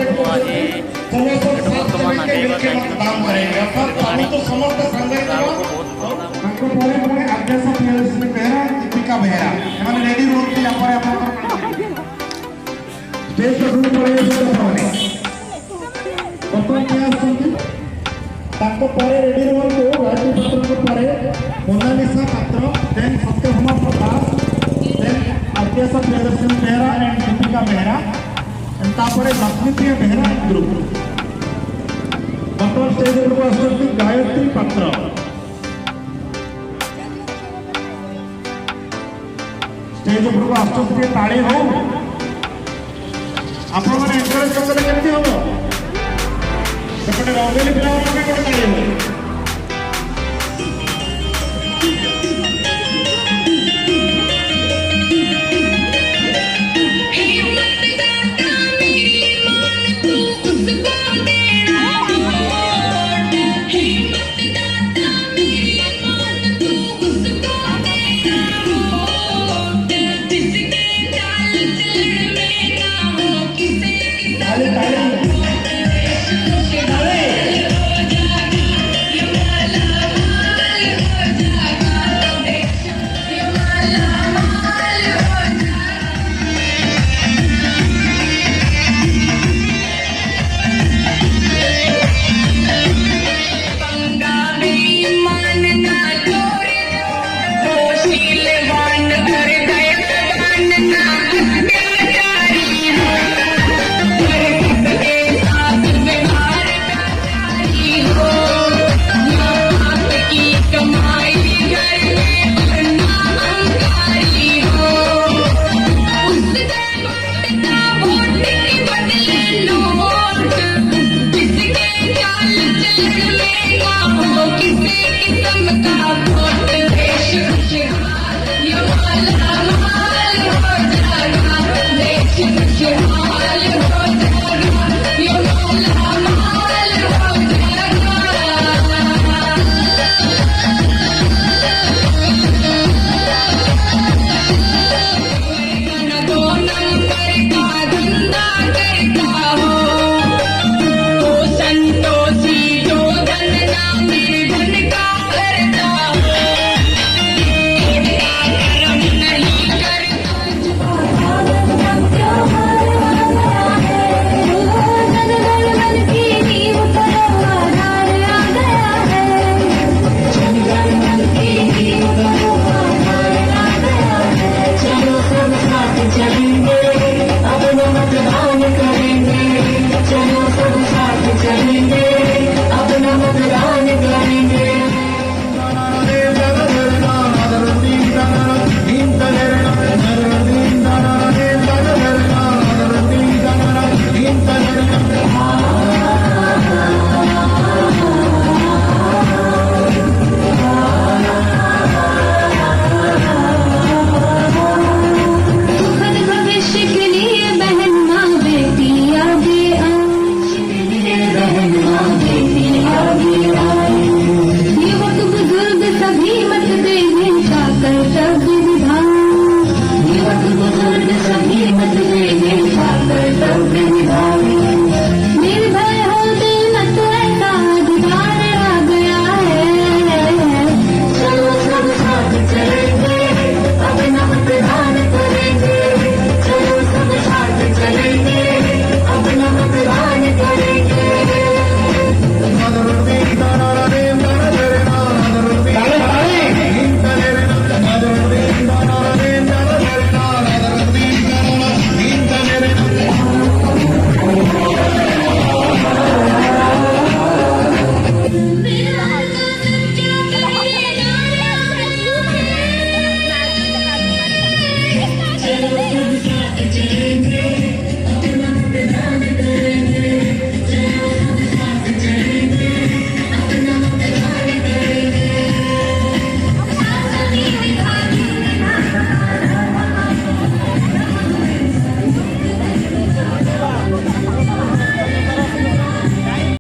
बर्तमान आगे दीपिका बेहरा रेडी रोड रेडी रोड Gayatri Patra Monalisa Patra then Satyabhama Prakash then Adyasa Priyadarshan Behera and Deepika Behera and तापरे लक्ष्मीप्रिय बेहरा ग्रुप बर्तमान स्टेज उपरको आसुछन्ति गायत्री पात्र स्टेज उपरको आसुछन्ति ताली हो आपण माने एन्करेज करले केमति हो सेपटे रंगोली पिला माने कोन ताली हो